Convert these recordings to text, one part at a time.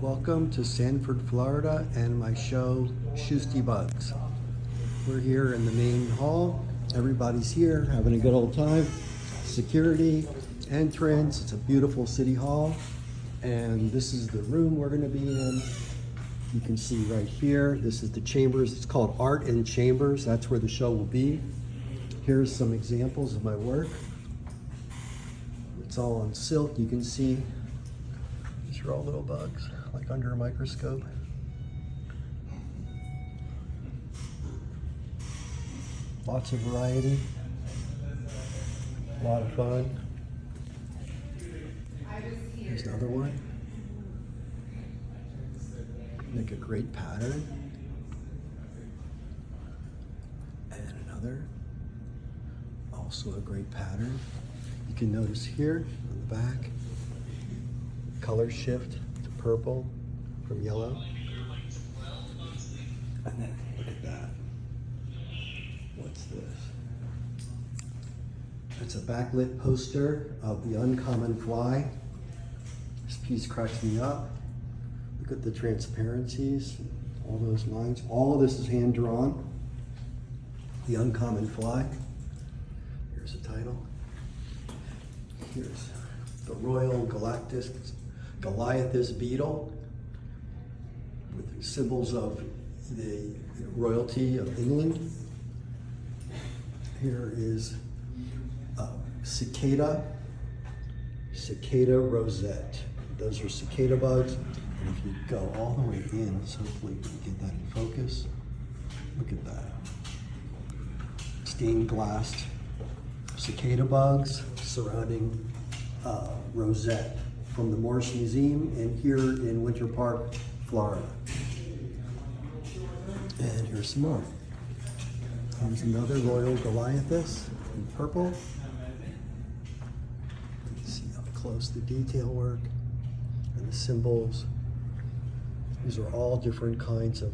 Welcome to Sanford, Florida, and my show, Shoosty Bugs. We're here in the main hall. Everybody's here having a good old time. Security, entrance. It's a beautiful city hall. And this is the room we're going to be in. You can see right here, this is the chambers. It's called Art in Chambers. That's where the show will be. Here's some examples of my work. It's all on silk. You can see these are all little bugs, like under a microscope. Lots of variety, a lot of fun. Here's another one. Make a great pattern. And another, also a great pattern. You can notice here on the back, color shift to purple from yellow. And then look at that. What's this? It's a backlit poster of the uncommon fly. This piece cracks me up. Look at the transparencies, all those lines. All of this is hand drawn. The uncommon fly. Here's the title. Here's the Royal Goliathus beetle with symbols of the royalty of England. Here is cicada rosette. Those are cicada bugs. And if you go all the way in, so hopefully you can get that in focus. Look at that. Stained glass cicada bugs surrounding rosette from the Morris Museum and here in Winter Park, Florida. And here's some more. Here's another Royal Goliathus in purple. You can see up close the detail work and the symbols. These are all different kinds of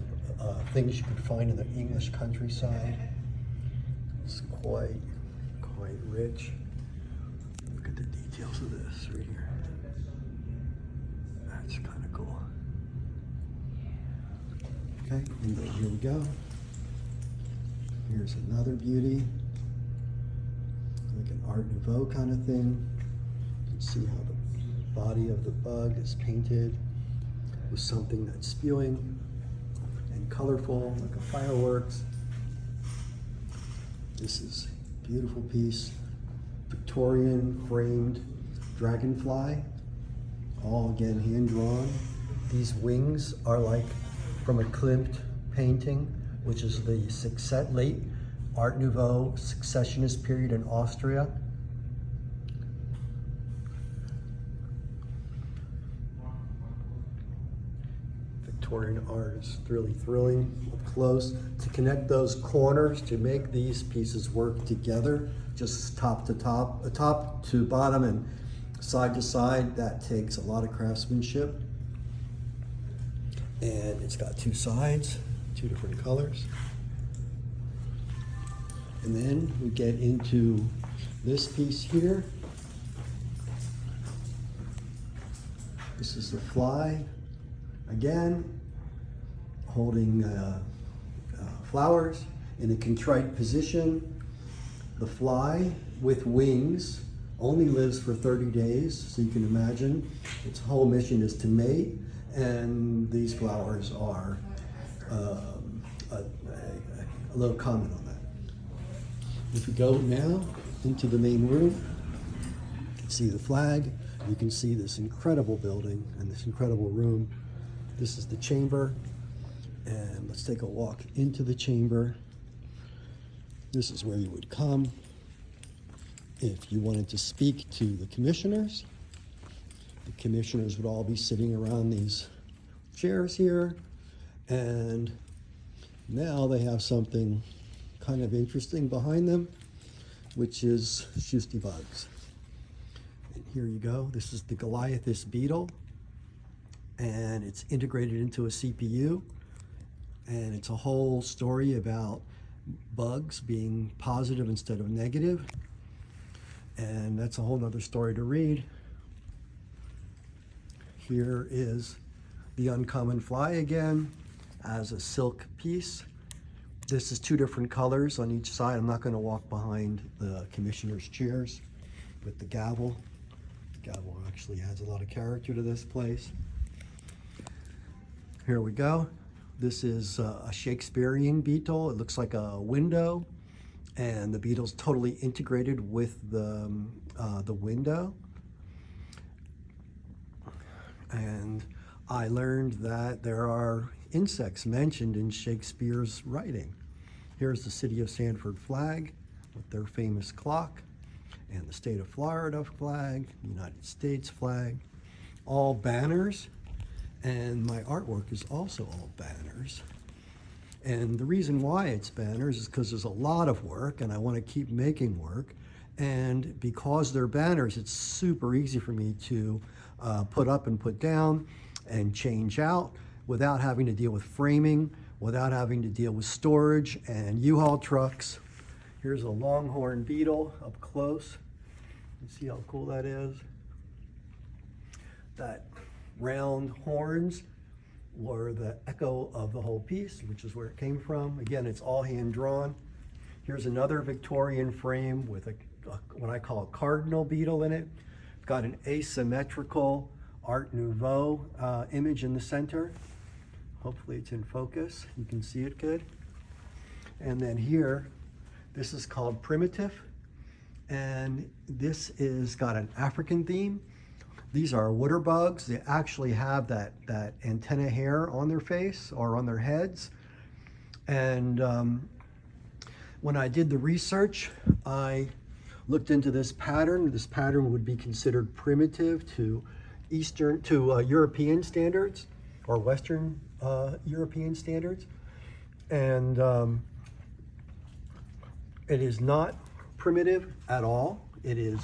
things you can find in the English countryside. It's quite rich. Look at the details of this right here. That's kind of cool. Okay, and then here we go. Here's another beauty, like an Art Nouveau kind of thing. You can see how the body of the bug is painted with something that's spewing and colorful, like a fireworks. This is a beautiful piece, Victorian framed dragonfly, all again hand drawn. These wings are like from a Klimt painting, which is the late Art Nouveau successionist period in Austria. Victorian art is really thrilling up close. To connect those corners, to make these pieces work together, just top to top, top to bottom and side to side, that takes a lot of craftsmanship. And it's got two sides, two different colors. And then we get into this piece here. This is the fly, again, holding flowers in a contrite position. The fly with wings only lives for 30 days, so you can imagine its whole mission is to mate, and these flowers are a little comment on that. If we go now into the main room, you can see the flag, you can see this incredible building and this incredible room. This is the chamber, and let's take a walk into the chamber. This is where you would come if you wanted to speak to the commissioners. The commissioners would all be sitting around these chairs here, and now they have something kind of interesting behind them, which is Shoosty bugs. And here you go. This is the Goliathus beetle, and it's integrated into a CPU, and it's a whole story about bugs being positive instead of negative, and that's a whole nother story to read. Here is The uncommon fly again as a silk piece. This is 2 different colors on each side. I'm not going to walk behind the commissioner's chairs with the gavel. The gavel actually adds a lot of character to this place. Here we go. This is a Shakespearean beetle. It looks like a window, and the beetle's totally integrated with the window. And I learned that there are insects mentioned in Shakespeare's writing. Here's the city of Sanford flag with their famous clock, and the state of Florida flag, the United States flag, all banners. And my artwork is also all banners. And the reason why it's banners is because there's a lot of work and I want to keep making work. And because they're banners, it's super easy for me to put up and put down and change out without having to deal with framing, without having to deal with storage and U-Haul trucks. Here's a longhorn beetle up close. You see how cool that is? That round horns were the echo of the whole piece, which is where it came from. Again, it's all hand drawn. Here's another Victorian frame with what I call a cardinal beetle in it. It's got an asymmetrical Art Nouveau image in the center. Hopefully it's in focus. You can see it good. And then here, this is called Primitive. And this is got an African theme. These are water bugs. They actually have that antenna hair on their face or on their heads. And when I did the research, I looked into this pattern. This pattern would be considered primitive to European standards or Western European standards. And it is not primitive at all. It is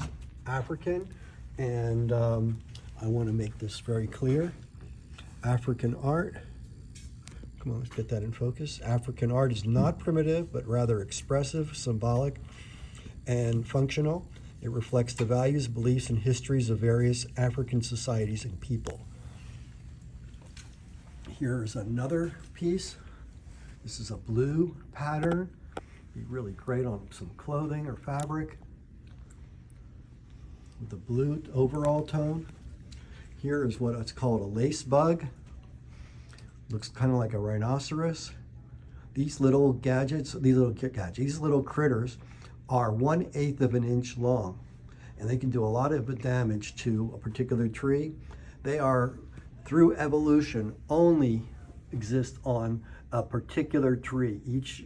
African. And I want to make this very clear. African art, come on, let's get that in focus. African art is not primitive, but rather expressive, symbolic, and functional. It reflects the values, beliefs, and histories of various African societies and people. Here's another piece. This is a blue pattern. Be really great on some clothing or fabric. With the blue overall tone. Here is what it's called a lace bug. Looks kind of like a rhinoceros. These little gadgets, these little critters are 1/8 of an inch long, and they can do a lot of damage to a particular tree. They are, through evolution, only exist on a particular tree. Each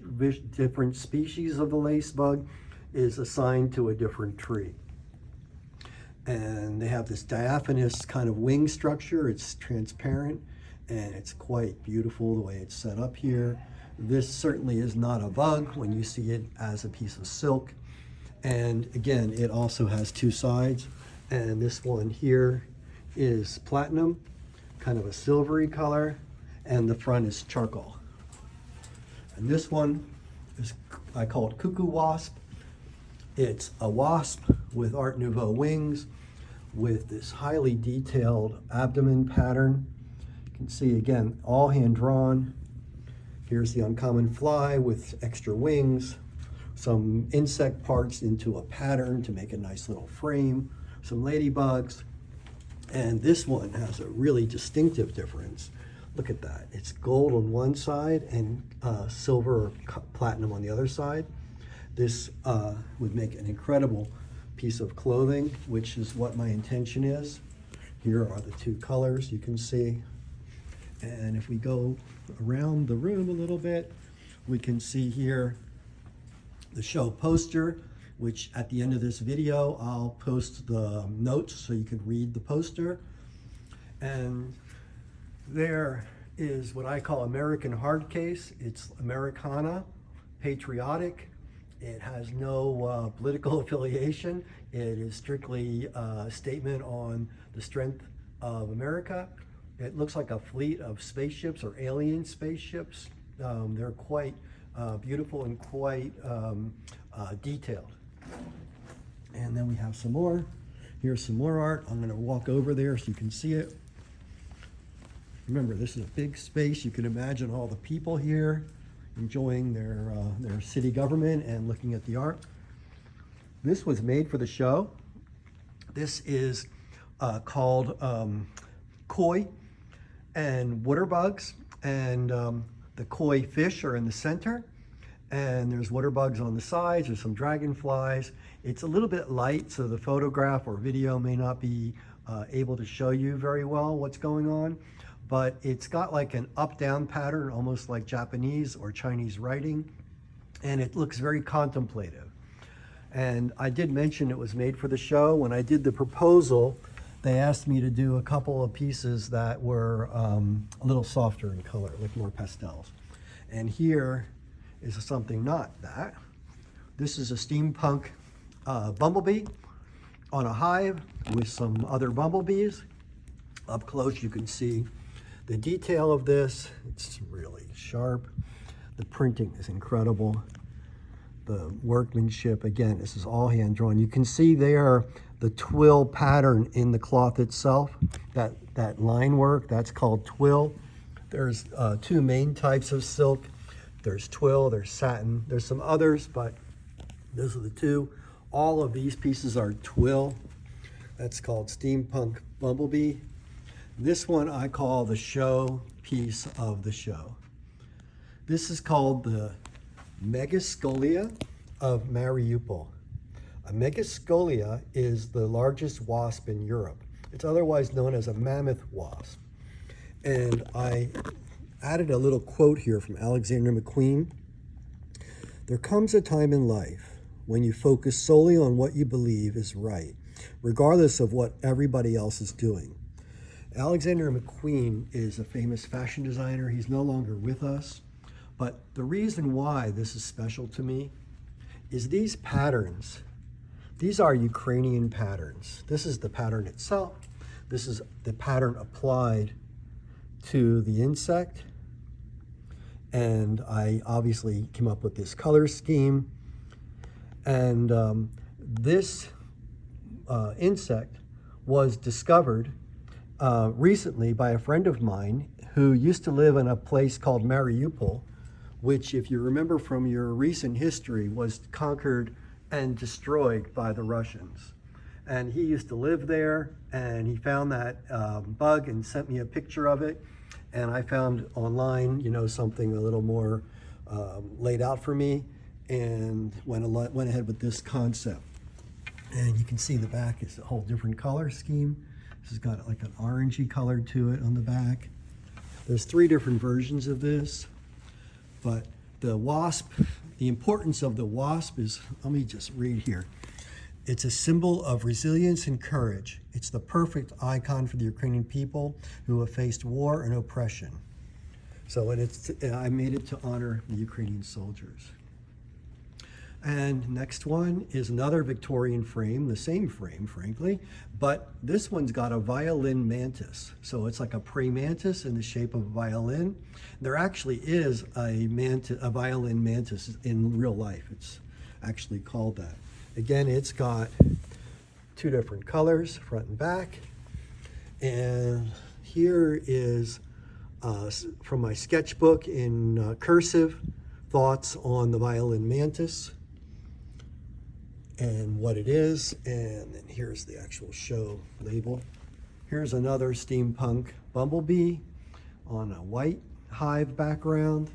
different species of the lace bug is assigned to a different tree. And they have this diaphanous kind of wing structure. It's transparent and it's quite beautiful the way it's set up here. This certainly is not a bug when you see it as a piece of silk. And again, it also has 2 sides. And this one here is platinum, kind of a silvery color, and the front is charcoal. And this one is, I call it cuckoo wasp. It's a wasp with Art Nouveau wings with this highly detailed abdomen pattern. You can see again, all hand drawn. Here's the uncommon fly with extra wings, some insect parts into a pattern to make a nice little frame, some ladybugs. And this one has a really distinctive difference. Look at that. It's gold on one side and silver or platinum on the other side. This would make an incredible piece of clothing, which is what my intention is. Here are the 2 colors you can see. And if we go around the room a little bit, we can see here the show poster, which at the end of this video, I'll post the notes so you can read the poster. And there is what I call American hard case. It's Americana, patriotic. It has no political affiliation. It is strictly a statement on the strength of America. It looks like a fleet of spaceships or alien spaceships. They're quite beautiful and quite detailed. And then we have some more. Here's some more art. I'm going to walk over there so you can see it. Remember, this is a big space. You can imagine all the people here enjoying their city government and looking at the art. This was made for the show. This is called koi and water bugs, and the koi fish are in the center, and there's water bugs on the sides. There's some dragonflies. It's a little bit light, so the photograph or video may not be able to show you very well what's going on, but it's got like an up-down pattern, almost like Japanese or Chinese writing, and it looks very contemplative. And I did mention it was made for the show. When I did the proposal, they asked me to do a couple of pieces that were a little softer in color, like more pastels. And here is something not that. This is a steampunk bumblebee on a hive with some other bumblebees. Up close you can see the detail of this. It's really sharp. The printing is incredible. The workmanship, again, this is all hand drawn. You can see there the twill pattern in the cloth itself. That line work, that's called twill. There's two main types of silk. There's twill, there's satin. There's some others, but those are the two. All of these pieces are twill. That's called steampunk bumblebee. This one I call the show piece of the show. This is called the Megascolia of Mariupol. A Megascolia is the largest wasp in Europe. It's otherwise known as a mammoth wasp. And I added a little quote here from Alexander McQueen. There comes a time in life when you focus solely on what you believe is right, regardless of what everybody else is doing. Alexander McQueen is a famous fashion designer. He's no longer with us. But the reason why this is special to me is these patterns. These are Ukrainian patterns. This is the pattern itself. This is the pattern applied to the insect. And I obviously came up with this color scheme. And this insect was discovered recently by a friend of mine who used to live in a place called Mariupol, which, if you remember from your recent history, was conquered and destroyed by the Russians. And he used to live there, and he found that bug and sent me a picture of it. And I found online, something a little more laid out for me, and went ahead with this concept. And you can see the back is a whole different color scheme. This has got like an orangey color to it on the back. There's 3 different versions of this. But the wasp, the importance of the wasp is, let me just read here. It's a symbol of resilience and courage. It's the perfect icon for the Ukrainian people who have faced war and oppression. So I made it to honor the Ukrainian soldiers. And next one is another Victorian frame, the same frame, frankly, but this one's got a violin mantis. So it's like a praying mantis in the shape of a violin. There actually is a violin mantis in real life. It's actually called that. Again, it's got 2 different colors, front and back. And here is from my sketchbook in cursive, thoughts on the violin mantis and what it is. And then here's the actual show label. Here's another steampunk bumblebee on a white hive background.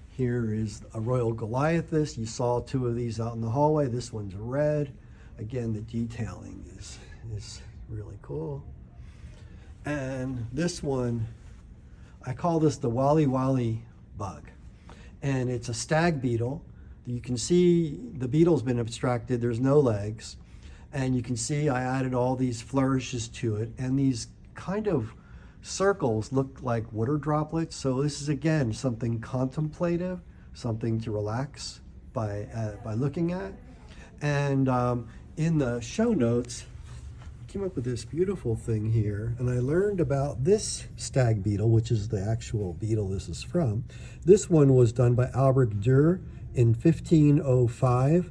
Here is a royal Goliathus. You saw 2 of these out in the hallway. This one's red. Again, the detailing is really cool. And this one, I call this the Wally Wally bug. And it's a stag beetle. You can see the beetle's been abstracted. There's no legs. And you can see I added all these flourishes to it. And these kind of circles look like water droplets. So this is, again, something contemplative, something to relax by looking at. And in the show notes, I came up with this beautiful thing here. And I learned about this stag beetle, which is the actual beetle this is from. This one was done by Albert Dürer in 1505.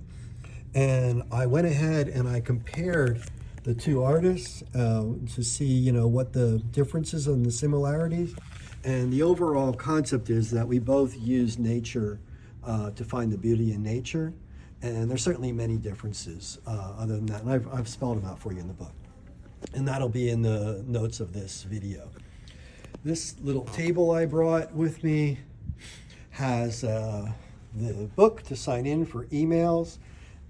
And I went ahead and I compared the two artists to see, you know, what the differences and the similarities. And the overall concept is that we both use nature to find the beauty in nature. And there's certainly many differences other than that. And I've spelled them out for you in the book. And that'll be in the notes of this video. This little table I brought with me has the book to sign in for emails,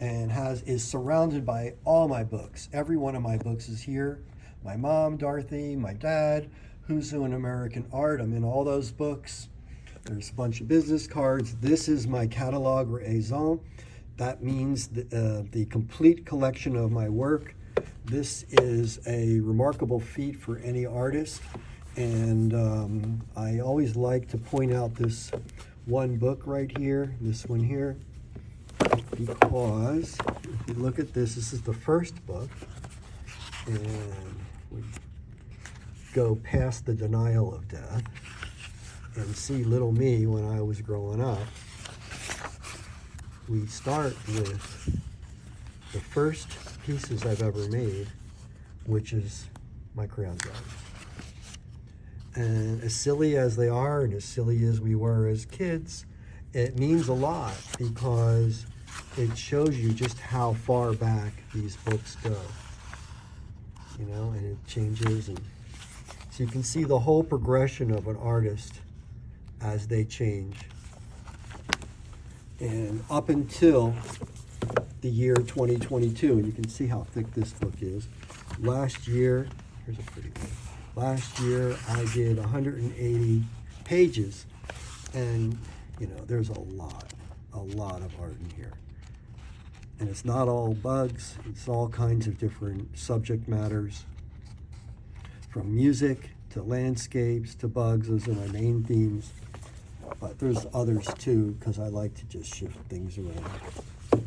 and is surrounded by all my books. Every one of my books is here. My mom, Dorothy, my dad, Who's Who in American Art. I'm in all those books. There's a bunch of business cards. This is my catalogue raison. That means the complete collection of my work. This is a remarkable feat for any artist. And I always like to point out this one book right here, this one here, because if you look at this, this is the first book, and we go past the denial of death and see little me when I was growing up. We start with the first pieces I've ever made, which is my crayon drawings. And as silly as they are, and as silly as we were as kids, it means a lot because it shows you just how far back these books go. You know, and it changes, and so you can see the whole progression of an artist as they change. And up until the year 2022, and you can see how thick this book is. Last year, here's a pretty one. Last year I did 180 pages, and you know, there's a lot of art in here. And it's not all bugs, it's all kinds of different subject matters, from music to landscapes to bugs. Those are my main themes, but there's others too, because I like to just shift things around.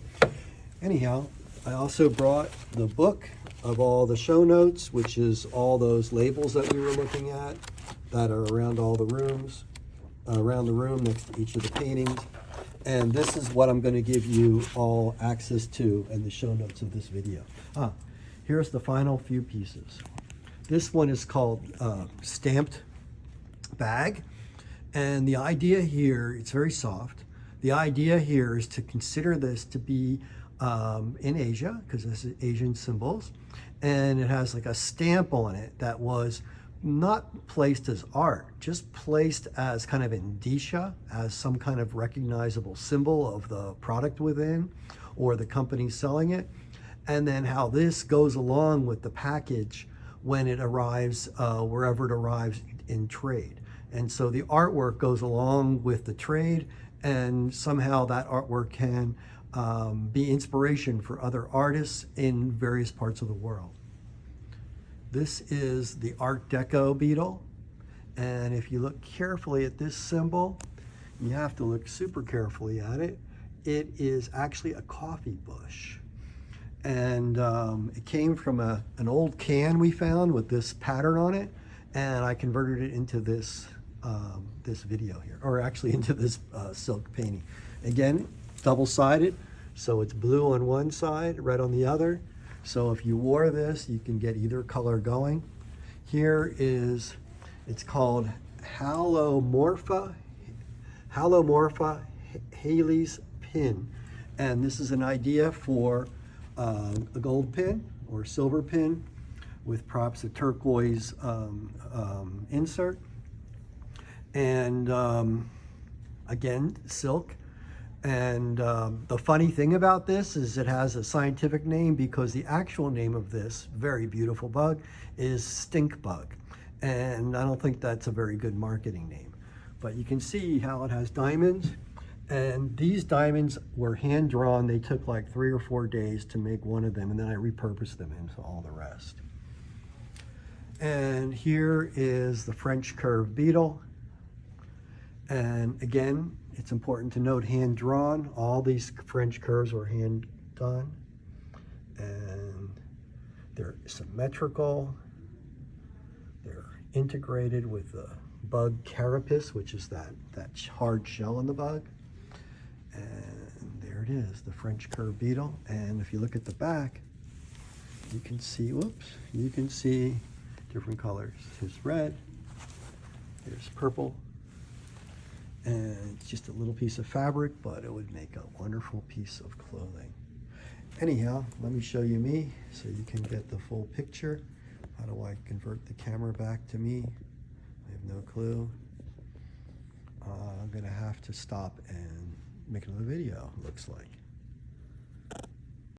Anyhow, I also brought the book of all the show notes, which is all those labels that we were looking at that are around all the rooms, around the room next to each of the paintings. And this is what I'm going to give you all access to in the show notes of this video. Here's the final few pieces. This one is called Stamped Bag. And the idea here, it's very soft. The idea here is to consider this to be in Asia, because this is Asian symbols, and it has like a stamp on it that was not placed as art, just placed as kind of indicia, as some kind of recognizable symbol of the product within or the company selling it, and then how this goes along with the package when it arrives wherever it arrives in trade. And so the artwork goes along with the trade, and somehow that artwork can be inspiration for other artists in various parts of the world. This is the Art Deco beetle, and if you look carefully at this symbol, you have to look super carefully at it. It is actually a coffee bush, and it came from an old can we found with this pattern on it, and I converted it into this this video here, or actually into this silk painting. Again, double-sided, so it's blue on one side, red on the other. So if you wore this, you can get either color going. Here is, it's called Halomorpha Haley's pin. And this is an idea for a gold pin or silver pin with perhaps a turquoise insert. And again, silk. And the funny thing about this is it has a scientific name, because the actual name of this very beautiful bug is stink bug. And I don't think that's a very good marketing name. But you can see how it has diamonds. And these diamonds were hand drawn. They took like 3 or 4 days to make one of them, and then I repurposed them into all the rest. And here is the French curve beetle. And again, it's important to note hand drawn. All these French curves were hand done. And they're symmetrical. They're integrated with the bug carapace, which is that hard shell on the bug. And there it is, the French curve beetle. And if you look at the back, you can see, whoops, you can see different colors. Here's red, here's purple, and it's just a little piece of fabric, but it would make a wonderful piece of clothing. Anyhow, let me show you me so you can get the full picture. How do I convert the camera back to me? I have no clue. I'm gonna have to stop and make another video, looks like.